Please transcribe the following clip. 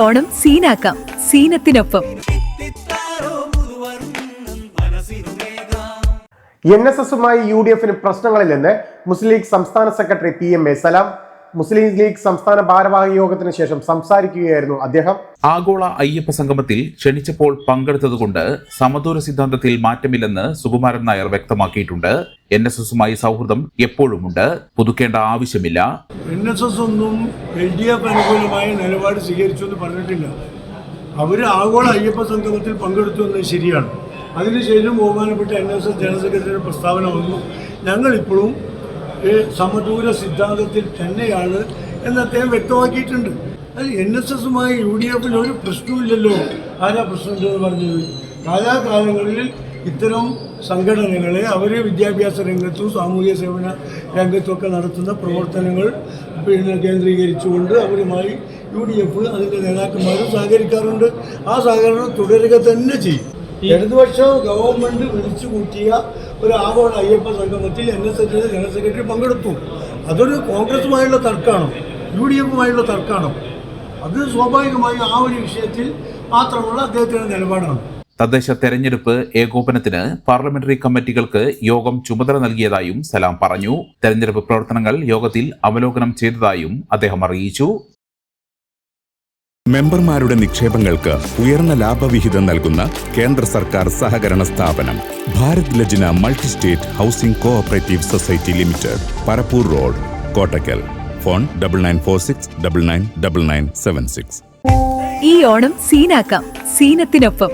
ഓണം സീനാക്കാം സീനത്തിനൊപ്പം. NSSുമായി UDFന് പ്രശ്നങ്ങളില്ലെന്ന് മുസ്ലിം league സംസ്ഥാന secretary PMA സലാം. മുസ്ലിം league സംസ്ഥാന ഭാരവാഹി യോഗത്തിന് ശേഷം സംസാരിക്കുകയായിരുന്നു അദ്ദേഹം. ആഗോള അയ്യപ്പ സംഗമത്തിൽ ക്ഷണിച്ചപ്പോൾ പങ്കെടുത്തതുകൊണ്ട് സമദൂര സിദ്ധാന്തത്തിൽ മാറ്റമില്ലെന്ന് സുകുമാരൻ നായർ വ്യക്തമാക്കിയിട്ടുണ്ട്. NSSുമായി സൗഹൃദം എപ്പോഴുമുണ്ട്, പുതുക്കേണ്ട ആവശ്യമില്ല. NSS ഒന്നും LDF അനുകൂലമായ നിലപാട് സ്വീകരിച്ചു എന്ന് പറഞ്ഞിട്ടില്ല. അവർ ആഗോള അയ്യപ്പ സംഗമത്തിൽ പങ്കെടുത്തു എന്നത് ശരിയാണ്. അതിനുശേഷം ബഹുമാനപ്പെട്ട NSS ജനറൽ സെക്രട്ടറിയുടെ പ്രസ്താവന വന്നു, ഞങ്ങളിപ്പോഴും സമദൂര സിദ്ധാന്തത്തിൽ തന്നെയാണ് എന്ന് അദ്ദേഹം വ്യക്തമാക്കിയിട്ടുണ്ട്. അത് NSSുമായി UDFന് ഒരു പ്രശ്നമില്ലല്ലോ. ആരാ പ്രശ്നമുണ്ടെന്ന് പറഞ്ഞത്? കാലാകാലങ്ങളിൽ ഇത്തരം സംഘടനകളെ അവർ വിദ്യാഭ്യാസ രംഗത്തും സാമൂഹ്യ സേവന രംഗത്തുമൊക്കെ നടത്തുന്ന പ്രവർത്തനങ്ങൾ കേന്ദ്രീകരിച്ചുകൊണ്ട് അവരുമായി UDF അതിൻ്റെ നേതാക്കന്മാരും സഹകരിക്കാറുണ്ട്. ആ സഹകരണം തുടരുക തന്നെ ചെയ്യും. ഇടതുപക്ഷ ഗവൺമെൻറ് വിളിച്ചു കൂട്ടിയ ഒരു ആഗോള അയ്യപ്പ സംഗമത്തിൽ NSSന്റെ ജനറൽ സെക്രട്ടറി പങ്കെടുത്തു. അതൊരു കോൺഗ്രസുമായുള്ള തർക്കമാണോ UDFുമായുള്ള തർക്കമാണോ? അത് സ്വാഭാവികമായും ആ ഒരു വിഷയത്തിൽ മാത്രമുള്ള അദ്ദേഹത്തിൻ്റെ നിലപാടാണ്. തദ്ദേശ തെരഞ്ഞെടുപ്പ് ഏകോപനത്തിന് പാർലമെന്ററി കമ്മിറ്റികൾക്ക് യോഗം ചുമതല നൽകിയതായും സലാം പറഞ്ഞു. തെരഞ്ഞെടുപ്പ് പ്രവർത്തനങ്ങൾ യോഗത്തിൽ അവലോകനം ചെയ്തതായും അദ്ദേഹം അറിയിച്ചു. മെമ്പർമാരുടെ നിക്ഷേപങ്ങൾക്ക് ഉയർന്ന ലാഭവിഹിതം നൽകുന്ന കേന്ദ്ര സർക്കാർ സഹകരണ സ്ഥാപനം Bharat Lajna multi state housing cooperative society limited, Parappur road, Kottakkal. Phone 9946999976. ഈ ഓണം സീനാക്കാം സീനത്തിനൊപ്പം.